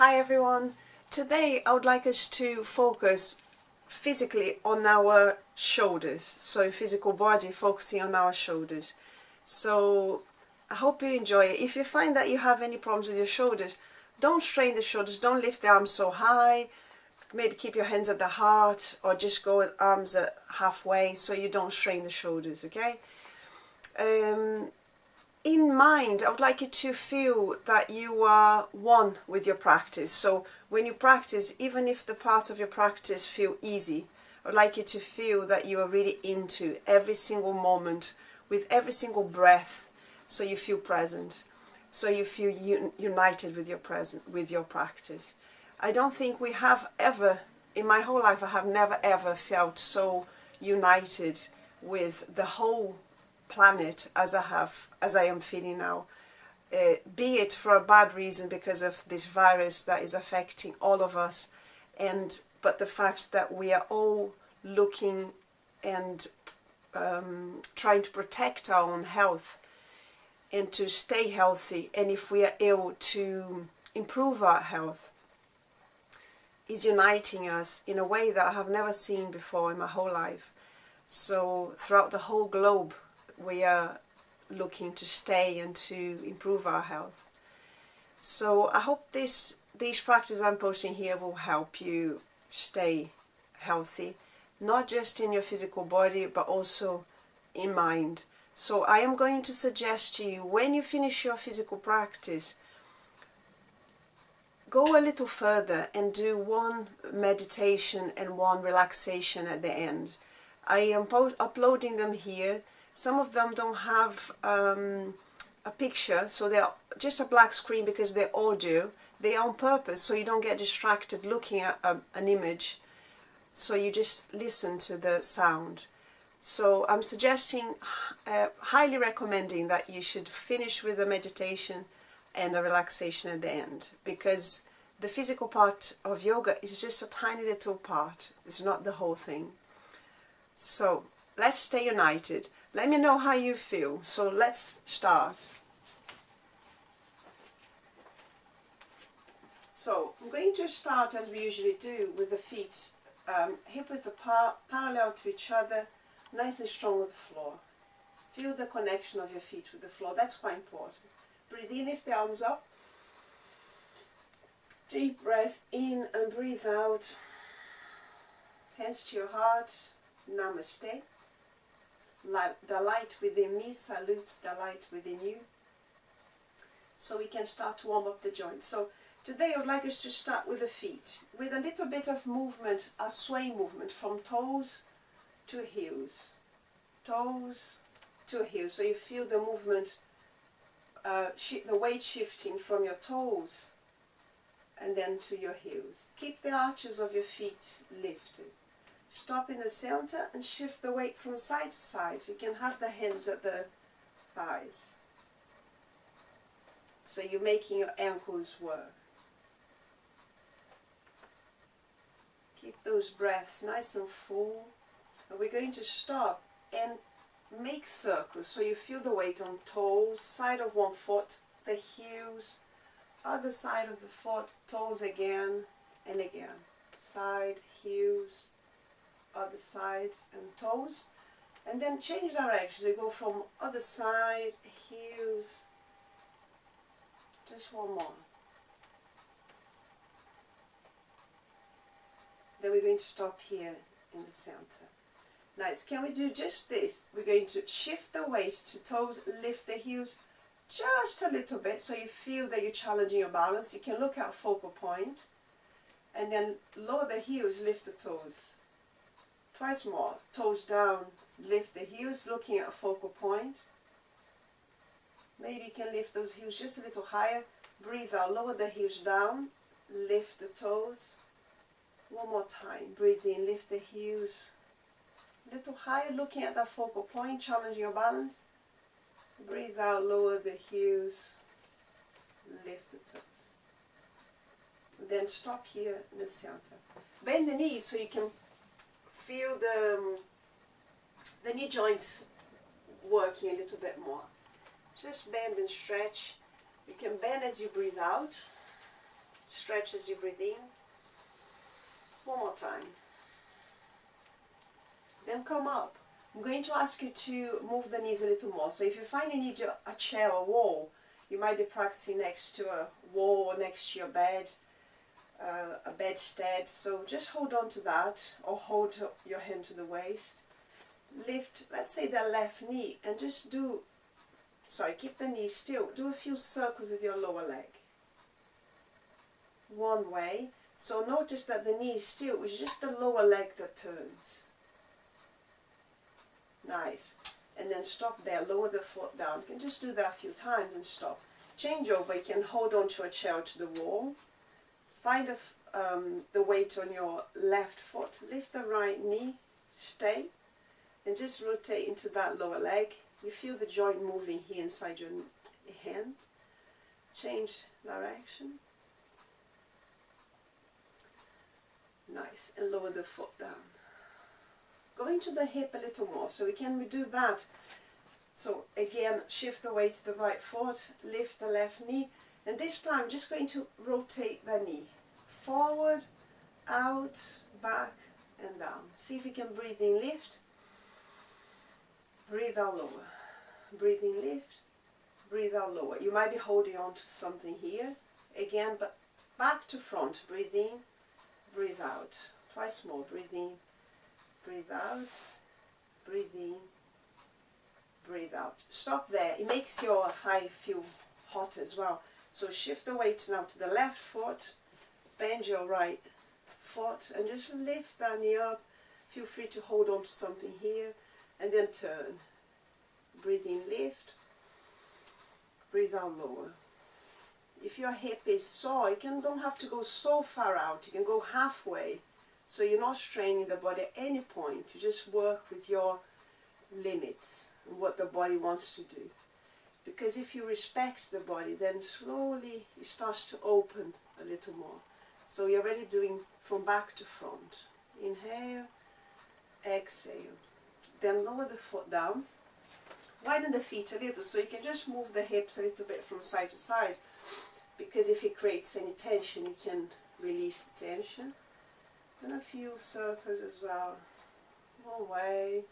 Hi everyone. Today I would like us to focus physically on our shoulders. So physical body focusing on our shoulders. So I hope you enjoy it. If you find that you have any problems with your shoulders, don't strain the shoulders, don't lift the arms so high. Maybe keep your hands at the heart or just go with arms at halfway so you don't strain the shoulders, okay? In mind, I would like you to feel that you are one with your practice. So when you practice, even if the parts of your practice feel easy, I would like you to feel that you are really into every single moment with every single breath, so you feel present, so you feel united with your practice. I don't think we have ever, in my whole life, I have never ever felt so united with the whole planet as I am feeling now, be it for a bad reason because of this virus that is affecting all of us, but the fact that we are all looking and trying to protect our own health and to stay healthy, and if we are ill, to improve our health, is uniting us in a way that I have never seen before in my whole life. So throughout the whole globe we are looking to stay and to improve our health. So I hope these practices I'm posting here will help you stay healthy, not just in your physical body but also in mind. So I am going to suggest to you, when you finish your physical practice, go a little further and do one meditation and one relaxation at the end. I am uploading them here. Some of them don't have a picture, so they're just a black screen because they're audio. They are on purpose so you don't get distracted looking at an image, so you just listen to the sound. So I'm suggesting, highly recommending that you should finish with a meditation and a relaxation at the end, because the physical part of yoga is just a tiny little part. It's not the whole thing. So let's stay united. Let me know how you feel. So let's start. So I'm going to start, as we usually do, with the feet hip width apart, parallel to each other, nice and strong with the floor. Feel the connection of your feet with the floor. That's quite important. Breathe in, lift the arms up. Deep breath in and breathe out. Hands to your heart. Namaste. The light within me salutes the light within you. So we can start to warm up the joints. So today I would like us to start with the feet, with a little bit of movement, a sway movement from toes to heels. Toes to heels. So you feel the movement, the weight shifting from your toes and then to your heels. Keep the arches of your feet lifted. Stop in the center and shift the weight from side to side. You can have the hands at the thighs, so you're making your ankles work. Keep those breaths nice and full. And we're going to stop and make circles, so you feel the weight on toes, side of one foot, the heels, other side of the foot, toes again and again. Side, heels, other side and toes, and then change direction. You go from other side, heels, just one more. Then we're going to stop here in the center. Nice. Can we do just this? We're going to shift the weight to toes, lift the heels just a little bit so you feel that you're challenging your balance. You can look at a focal point and then lower the heels, lift the toes. Twice more. Toes down, lift the heels, looking at a focal point. Maybe you can lift those heels just a little higher. Breathe out, lower the heels down, lift the toes. One more time. Breathe in, lift the heels a little higher, looking at that focal point, challenging your balance. Breathe out, lower the heels, lift the toes. Then stop here in the center. Bend the knees so you can feel the knee joints working a little bit more. Just bend and stretch. You can bend as you breathe out. Stretch as you breathe in. One more time. Then come up. I'm going to ask you to move the knees a little more. So if you find you need a chair or wall, you might be practicing next to a wall or next to your bed, a bedstead. So just hold on to that, or hold your hand to the waist. Lift, let's say the left knee, and just keep the knee still. Do a few circles with your lower leg. One way. So notice that the knee is still, it's just the lower leg that turns. Nice. And then stop there, lower the foot down. You can just do that a few times and stop. Change over, you can hold on to a chair or to the wall. Find the weight on your left foot. Lift the right knee, stay, and just rotate into that lower leg. You feel the joint moving here inside your hand. Change direction. Nice, and lower the foot down. Going to the hip a little more, so we can do that. So again, shift the weight to the right foot, lift the left knee, and this time just going to rotate the knee. Forward, out, back, and down. See if you can breathe in, lift. Breathe out, lower. Breathe in, lift. Breathe out, lower. You might be holding on to something here. Again, but back to front. Breathe in, breathe out. Twice more. Breathe in, breathe out. Breathe in, breathe out. Stop there. It makes your thigh feel hot as well. So shift the weight now to the left foot. Bend your right foot and just lift that knee up. Feel free to hold on to something here. And then turn. Breathe in, lift. Breathe out, lower. If your hip is sore, you don't have to go so far out. You can go halfway. So you're not straining the body at any point. You just work with your limits and what the body wants to do. Because if you respect the body, then slowly it starts to open a little more. So you're already doing from back to front. Inhale, exhale. Then lower the foot down. Widen the feet a little so you can just move the hips a little bit from side to side. Because if it creates any tension, you can release the tension. And a few circles as well. One way.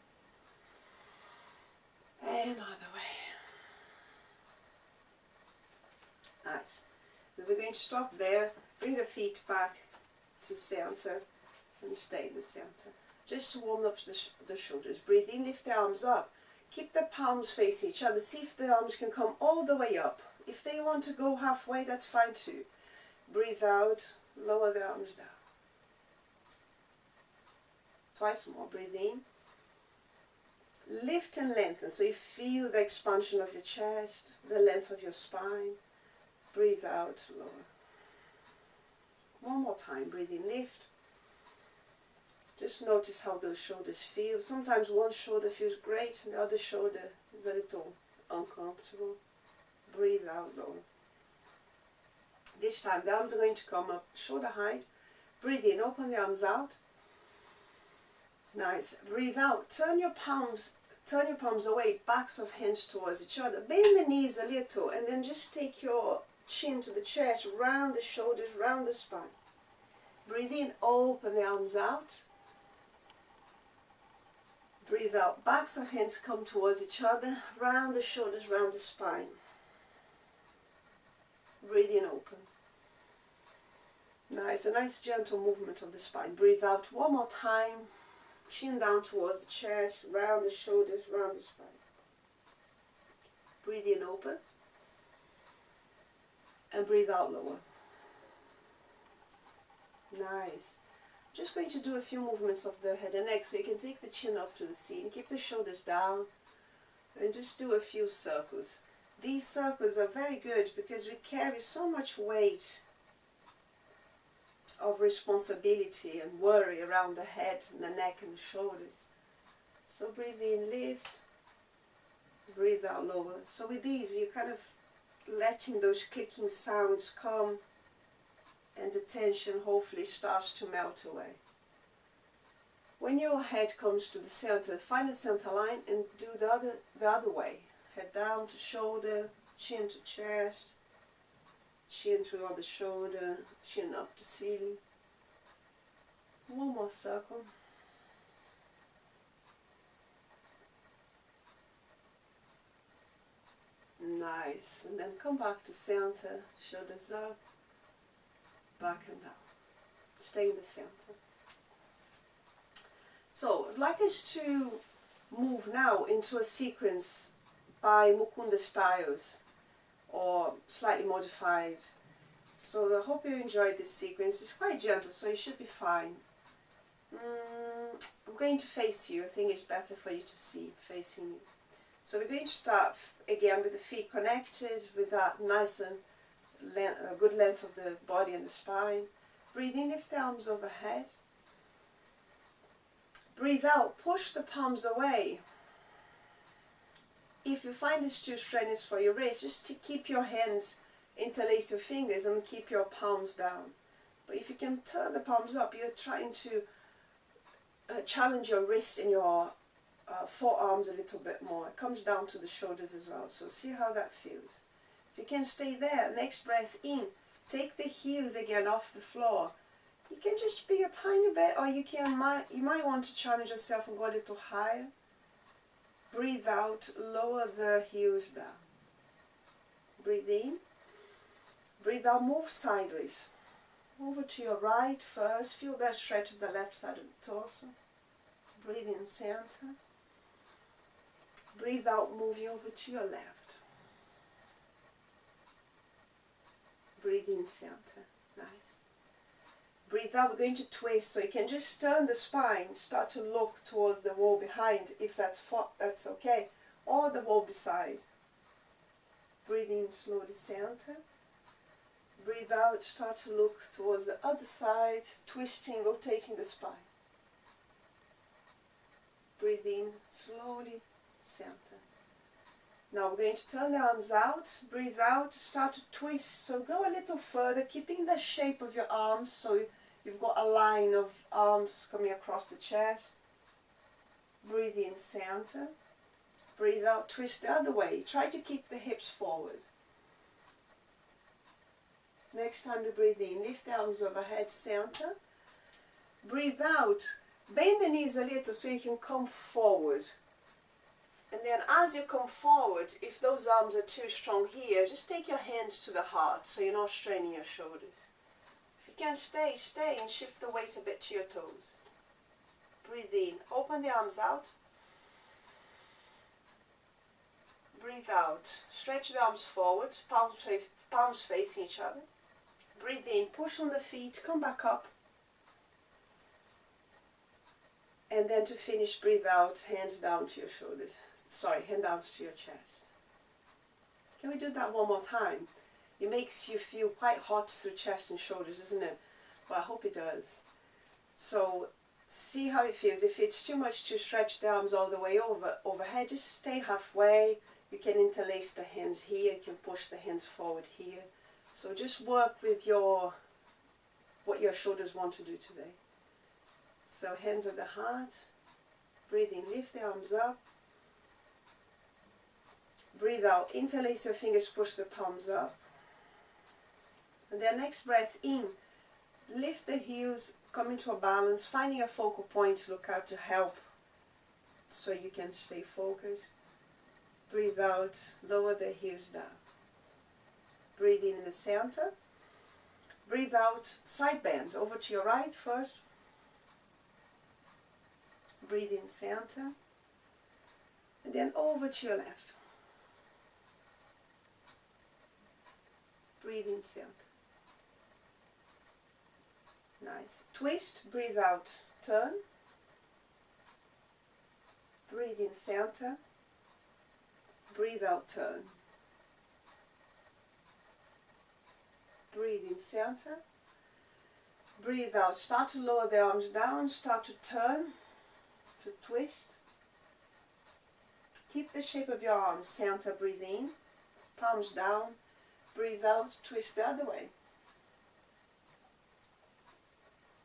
And another way. Nice. Then we're going to stop there. Bring the feet back to center and stay in the center. Just to warm up the shoulders. Breathe in, lift the arms up. Keep the palms facing each other. See if the arms can come all the way up. If they want to go halfway, that's fine too. Breathe out, lower the arms down. Twice more. Breathe in. Lift and lengthen. So you feel the expansion of your chest, the length of your spine. Breathe out, lower. One more time. Breathe in, lift. Just notice how those shoulders feel. Sometimes one shoulder feels great and the other shoulder is a little uncomfortable. Breathe out, lower. This time the arms are going to come up shoulder height. Breathe in, open the arms out. Nice. Breathe out. Turn your palms away, backs of hands towards each other. Bend the knees a little and then just take your chin to the chest, round the shoulders, round the spine. Breathe in, open the arms out. Breathe out, backs of hands come towards each other, round the shoulders, round the spine. Breathe in, open. Nice, a nice gentle movement of the spine. Breathe out one more time. Chin down towards the chest, round the shoulders, round the spine. Breathe in, open. And breathe out, lower. Nice. Just going to do a few movements of the head and neck, so you can take the chin up to the ceiling, keep the shoulders down, and just do a few circles. These circles are very good because we carry so much weight of responsibility and worry around the head and the neck and the shoulders. So breathe in, lift, breathe out, lower. So with these, you're kind of letting those clicking sounds come, and the tension hopefully starts to melt away. When your head comes to the center, find the center line and do the other way. Head down to shoulder, chin to chest, Chin throughout the shoulder, chin up to ceiling. One more circle. Nice. And then come back to center, shoulders up, back and down. Stay in the center. So I'd like us to move now into a sequence by Mukunda Styles, or slightly modified. So I hope you enjoyed this sequence. It's quite gentle, so you should be fine. I'm going to face you. I think it's better for you to see, facing you. So we're going to start again with the feet connected, with that nice and good length of the body and the spine. Breathe in, lift the arms overhead. Breathe out, push the palms away. If you find it's too strenuous for your wrist, just to keep your hands, interlace your fingers and keep your palms down. But if you can turn the palms up, you're trying to challenge your wrists and your forearms a little bit more. It comes down to the shoulders as well. So see how that feels. If you can stay there, next breath in, take the heels again off the floor. You can just be a tiny bit, or you might want to challenge yourself and go a little higher. Breathe out, lower the heels down. Breathe in. Breathe out, move sideways. Over to your right first. Feel that stretch of the left side of the torso. Breathe in center. Breathe out, moving over to your left. Breathe in center. Nice. Breathe out, we're going to twist, so you can just turn the spine, start to look towards the wall behind, if that's okay, or the wall beside. Breathe in slowly, center. Breathe out, start to look towards the other side, twisting, rotating the spine. Breathe in slowly, center. Now we're going to turn the arms out, breathe out, start to twist, so go a little further, keeping the shape of your arms, so you've got a line of arms coming across the chest. Breathe in center. Breathe out, twist the other way. Try to keep the hips forward. Next time you breathe in, lift the arms overhead, center. Breathe out, bend the knees a little so you can come forward. And then as you come forward, if those arms are too strong here, just take your hands to the heart so you're not straining your shoulders. If you can stay and shift the weight a bit to your toes. Breathe in, open the arms out. Breathe out, stretch the arms forward, palms facing each other. Breathe in, push on the feet, come back up. And then to finish, breathe out, hands down to your shoulders. Sorry, hand down to your chest. Can we do that one more time? It makes you feel quite hot through chest and shoulders, doesn't it? Well, I hope it does. So see how it feels. If it's too much to stretch the arms all the way overhead, just stay halfway. You can interlace the hands here, you can push the hands forward here. So just work with what your shoulders want to do today. So hands at the heart, breathe in, lift the arms up. Breathe out, interlace your fingers, push the palms up. And then next breath in, lift the heels, come into a balance, finding a focal point, look out to help so you can stay focused. Breathe out, lower the heels down. Breathe in the center. Breathe out, side bend, over to your right first. Breathe in center. And then over to your left. Breathe in center. Nice. Twist, breathe out, turn. Breathe in center. Breathe out, turn. Breathe in center. Breathe out. Start to lower the arms down. Start to turn, to twist. Keep the shape of your arms. Center, breathe in. Palms down. Breathe out, twist the other way.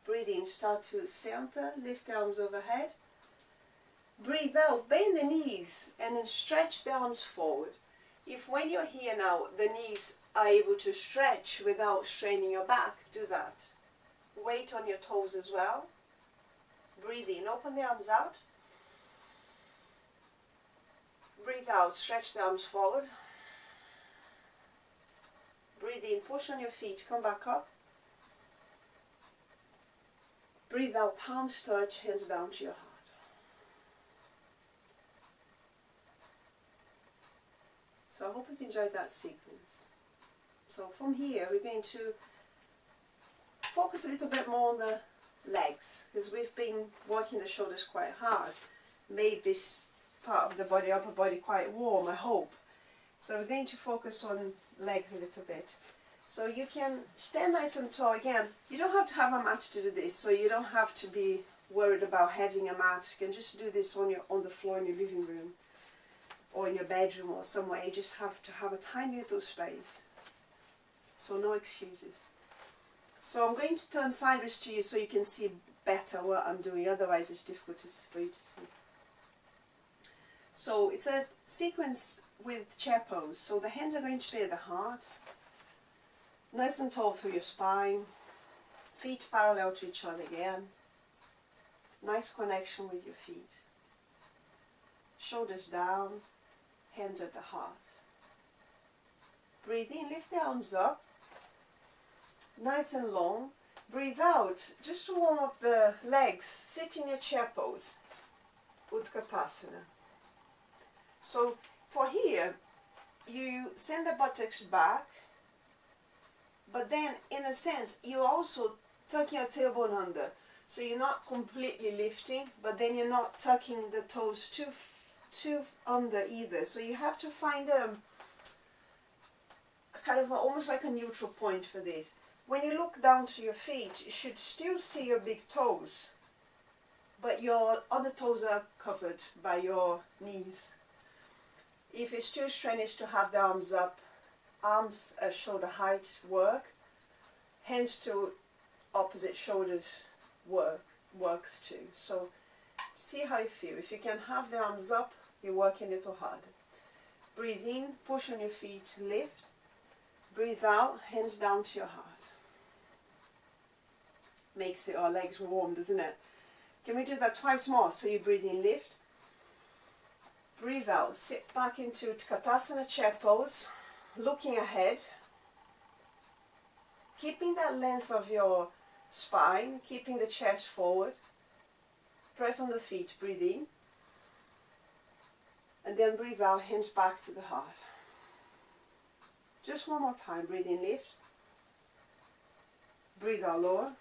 Breathe in, start to center, lift the arms overhead. Breathe out, bend the knees and then stretch the arms forward. If when you're here now, the knees are able to stretch without straining your back, do that. Weight on your toes as well. Breathe in, open the arms out. Breathe out, stretch the arms forward. Breathe in, push on your feet, come back up. Breathe out, palms touch, hands down to your heart. So I hope you've enjoyed that sequence. So from here we're going to focus a little bit more on the legs, because we've been working the shoulders quite hard, made this part of the body, upper body, quite warm, I hope. So we're going to focus on legs a little bit. So you can stand nice and tall. Again, you don't have to have a mat to do this, so you don't have to be worried about having a mat. You can just do this on the floor in your living room or in your bedroom or somewhere. You just have to have a tiny little space. So no excuses. So I'm going to turn sideways to you so you can see better what I'm doing, otherwise it's difficult for you to see. So it's a sequence with chair pose. So the hands are going to be at the heart, nice and tall through your spine, feet parallel to each other again, nice connection with your feet, shoulders down, hands at the heart. Breathe in, lift the arms up, nice and long. Breathe out, just to warm up the legs, sit in your chair pose, Utkatasana. So for here, you send the buttocks back, but then in a sense, you also tuck your tailbone under. So you're not completely lifting, but then you're not tucking the toes too under either. So you have to find a kind of almost like a neutral point for this. When you look down to your feet, you should still see your big toes, but your other toes are covered by your knees. If it's too strenuous to have the arms up, arms at shoulder height work, hands to opposite shoulders works too. So see how you feel. If you can have the arms up, you're working a little harder. Breathe in, push on your feet, lift. Breathe out, hands down to your heart. Makes our legs warm, doesn't it? Can we do that twice more? So you breathe in, lift. Breathe out, sit back into Utkatasana chair pose, looking ahead. Keeping that length of your spine, keeping the chest forward. Press on the feet, breathe in. And then breathe out, hands back to the heart. Just one more time, breathe in, lift. Breathe out, lower.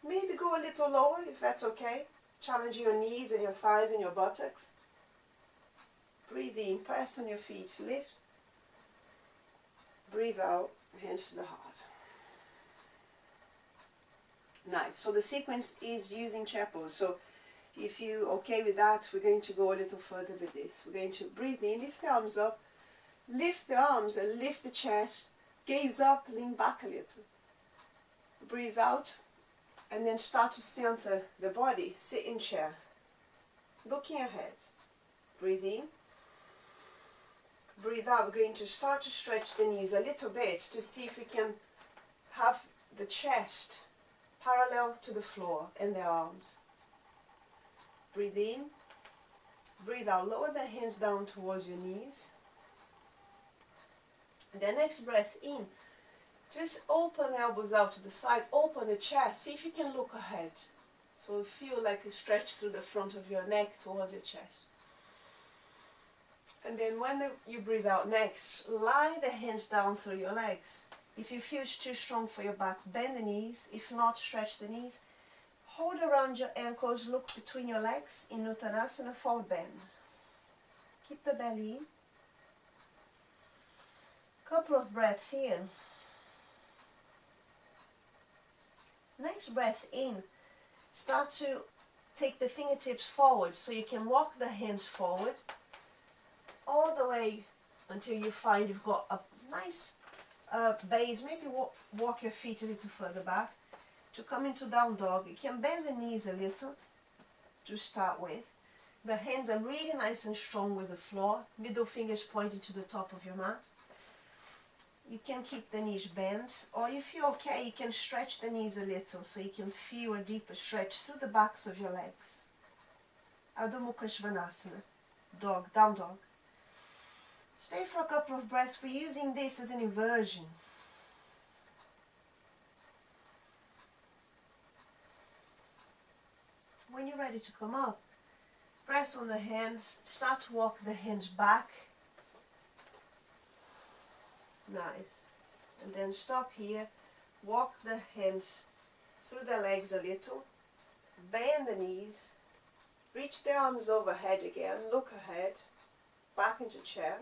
Maybe go a little lower if that's okay. Challenging your knees and your thighs and your buttocks. Breathe in, press on your feet, lift. Breathe out, hands to the heart. Nice. So the sequence is using chair pose. So if you're okay with that, we're going to go a little further with this. We're going to breathe in, lift the arms up, lift the arms and lift the chest, gaze up, lean back a little. Breathe out and then start to center the body, sit in chair, looking ahead. Breathe in. Breathe out. We're going to start to stretch the knees a little bit to see if we can have the chest parallel to the floor and the arms. Breathe in. Breathe out. Lower the hands down towards your knees. The next breath in. Just open the elbows out to the side. Open the chest. See if you can look ahead. So feel like a stretch through the front of your neck towards your chest. And then when you breathe out next, lie the hands down through your legs. If you feel it's too strong for your back, bend the knees. If not, stretch the knees. Hold around your ankles, look between your legs in Uttanasana, forward bend. Keep the belly in. Couple of breaths here. Next breath in, start to take the fingertips forward so you can walk the hands forward all the way until you find you've got a nice base. Maybe walk your feet a little further back to come into down dog. You can bend the knees a little to start with. The hands are really nice and strong with the floor. Middle fingers pointing to the top of your mat. you can keep the knees bent, or if you're okay, you can stretch the knees a little so you can feel a deeper stretch through the backs of your legs. Adho Mukha Svanasana, dog, down dog. Stay for a couple of breaths. We're using this as an inversion. When you're ready to come up, press on the hands, start to walk the hands back. Nice. And then stop here, walk the hands through the legs a little, bend the knees, reach the arms overhead again, look ahead, back into chair,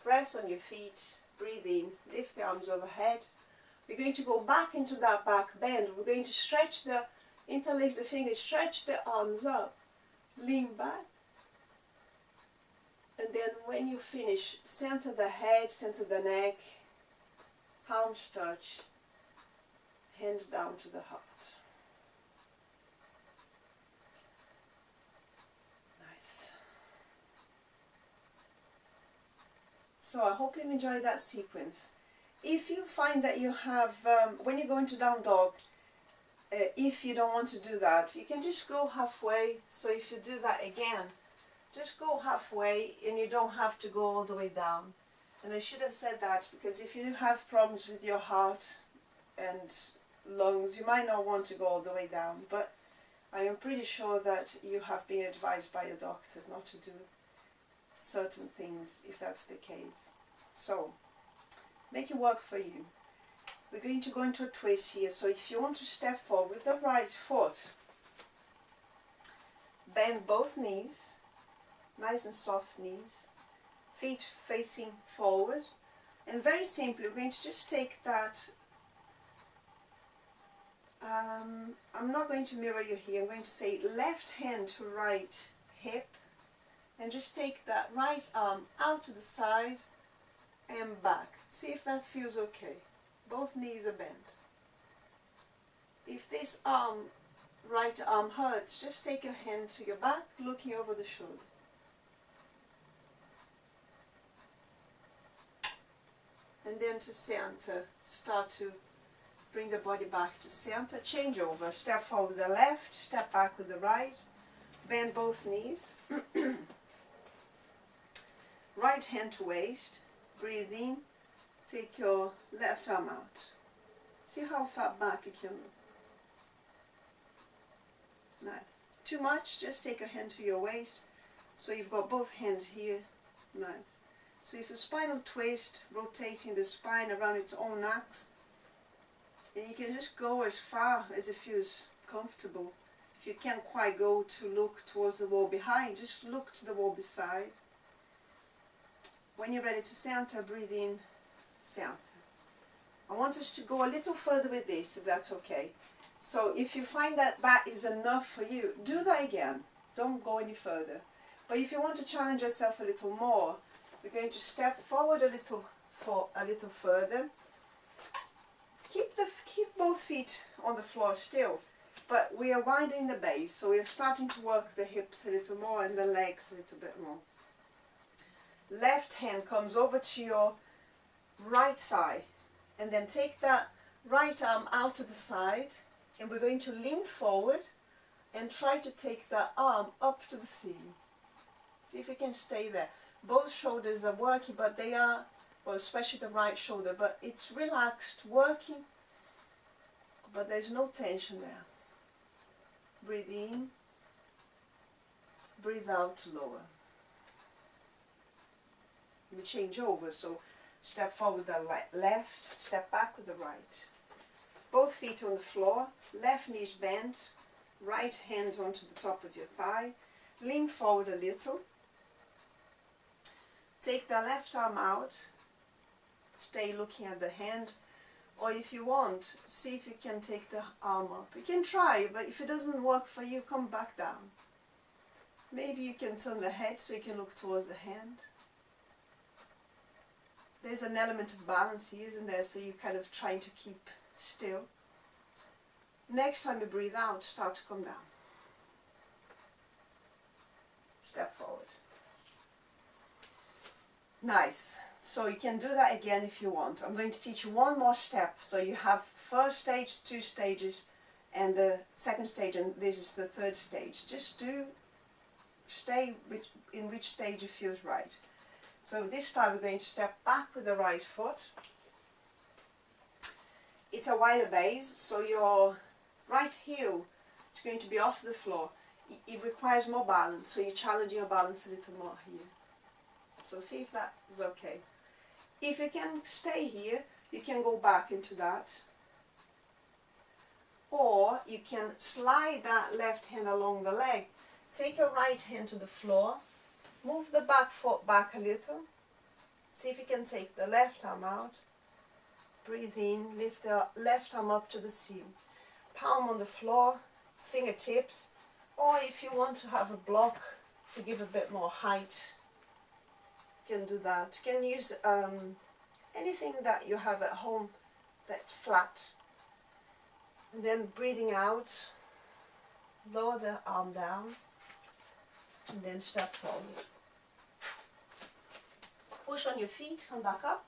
press on your feet, breathe in, lift the arms overhead. We're going to go back into that back bend. We're going to stretch the, interlace the fingers, stretch the arms up, lean back. And then when you finish, center the head, center the neck, palms touch, hands down to the heart. Nice. So I hope you enjoyed that sequence. If you find that you have, when you go into down dog, if you don't want to do that, you can just go halfway. So if you do that again, just go halfway and you don't have to go all the way down. And I should have said that because if you have problems with your heart and lungs, you might not want to go all the way down. But I am pretty sure that you have been advised by your doctor not to do certain things if that's the case. So, make it work for you. We're going to go into a twist here. So if you want to step forward with the right foot, bend both knees. Nice and soft knees, feet facing forward, and very simply we're going to just take that, I'm not going to mirror you here, I'm going to say left hand to right hip, and just take that right arm out to the side and back. See if that feels okay. Both knees are bent. If this right arm hurts, just take your hand to your back, looking over the shoulder. And then to center, start to bring the body back to center, change over, step forward with the left, step back with the right, bend both knees, right hand to waist, breathe in, take your left arm out, see how far back you can, nice, too much, just take your hand to your waist, so you've got both hands here, nice. So it's a spinal twist, rotating the spine around its own axis. And you can just go as far as it feels comfortable. If you can't quite go to look towards the wall behind, just look to the wall beside. When you're ready to center, breathe in, center. I want us to go a little further with this, if that's okay. So if you find that that is enough for you, do that again. Don't go any further. But if you want to challenge yourself a little more, we're going to step forward a little further. Keep both feet on the floor still, but we are widening the base, so we are starting to work the hips a little more and the legs a little bit more. Left hand comes over to your right thigh, and then take that right arm out to the side, and we're going to lean forward and try to take that arm up to the ceiling. See if you can stay there. Both shoulders are working, but they are, well, especially the right shoulder, but it's relaxed, working, but there's no tension there. Breathe in, breathe out to lower. We change over, so step forward with the left, step back with the right. Both feet on the floor, left knees bent, right hand onto the top of your thigh, lean forward a little. Take the left arm out, stay looking at the hand, or if you want, see if you can take the arm up. You can try, but if it doesn't work for you, come back down. Maybe you can turn the head so you can look towards the hand. There's an element of balance here, isn't there? So you're kind of trying to keep still. Next time you breathe out, start to come down. Step forward. Nice. So you can do that again if you want. I'm going to teach you one more step. So you have first stage, 2 stages, and the second stage, and this is the third stage. Just stay in which stage it feels right. So this time we're going to step back with the right foot. It's a wider base, so your right heel is going to be off the floor. It requires more balance, so you're challenging your balance a little more here. So see if that is okay. If you can stay here, you can go back into that. Or you can slide that left hand along the leg. Take your right hand to the floor. Move the back foot back a little. See if you can take the left arm out. Breathe in, lift the left arm up to the ceiling. Palm on the floor, fingertips. Or if you want to have a block to give a bit more height, you can do that. You can use anything that you have at home that's flat. And then breathing out, lower the arm down, and then step forward. Push on your feet, come back up.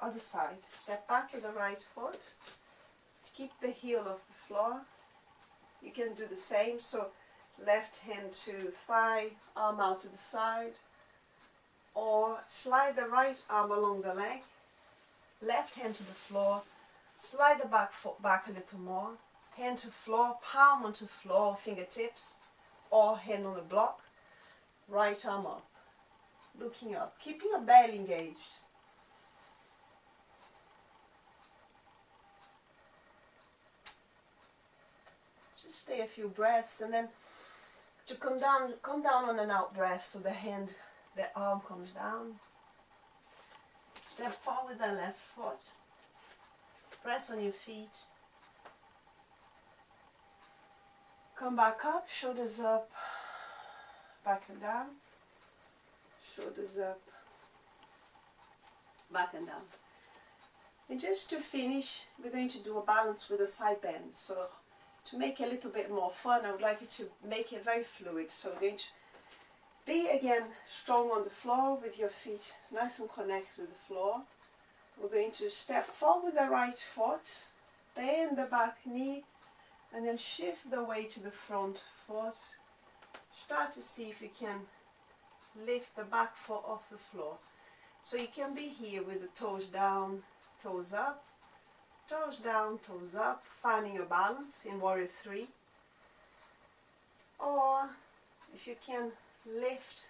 Other side, step back with the right foot. To keep the heel off the floor. You can do the same, so left hand to thigh, arm out to the side. Or slide the right arm along the leg. Left hand to the floor. Slide the back foot back a little more. Hand to floor, palm onto floor, fingertips. Or hand on the block. Right arm up. Looking up, keeping your belly engaged. Just stay a few breaths, and then to come down on an out breath, so the arm comes down. Step forward the left foot. Press on your feet. Come back up, shoulders up, back and down. Shoulders up, back and down. And just to finish, we're going to do a balance with a side bend. So to make it a little bit more fun, I would like you to make it very fluid. So we're going to be again strong on the floor with your feet nice and connected with the floor. We're going to step forward with the right foot, bend the back knee, and then shift the weight to the front foot. Start to see if you can lift the back foot off the floor. So you can be here with the toes down, toes up, toes down, toes up, finding your balance in Warrior 3. Or if you can lift,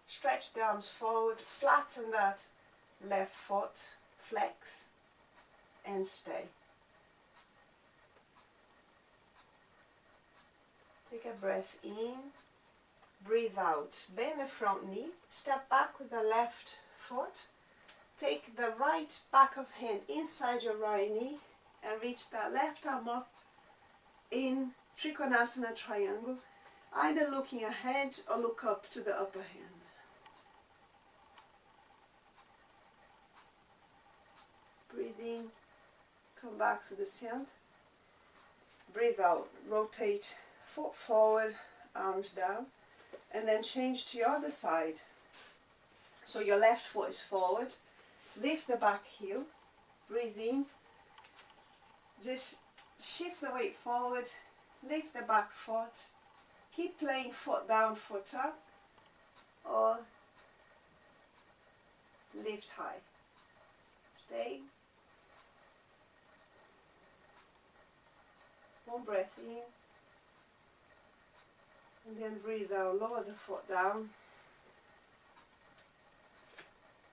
stretch the arms forward, flatten that left foot, flex, and stay. Take a breath in. Breathe out, bend the front knee, step back with the left foot, take the right back of hand inside your right knee and reach that left arm up in Trikonasana triangle, either looking ahead or look up to the upper hand. Breathe in, come back to the center, breathe out, rotate foot forward, arms down. And then change to your other side. So your left foot is forward. Lift the back heel. Breathe in. Just shift the weight forward. Lift the back foot. Keep playing foot down, foot up. Or lift high. Stay. One breath in. And then breathe out, lower the foot down.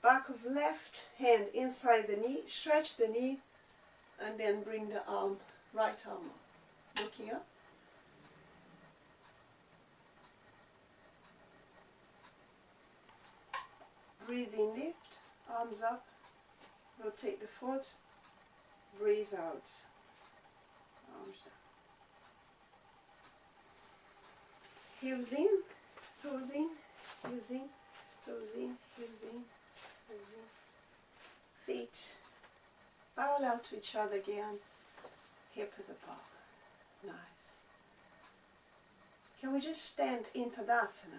Back of left hand inside the knee, stretch the knee, and then bring the arm, right arm up, looking up. Breathe in, lift, arms up, rotate the foot, breathe out, arms down. Heels in, toes in, heels in, toes in, heels in, heels in. Feet parallel to each other again, hip width apart. Nice. Can we just stand in Tadasana?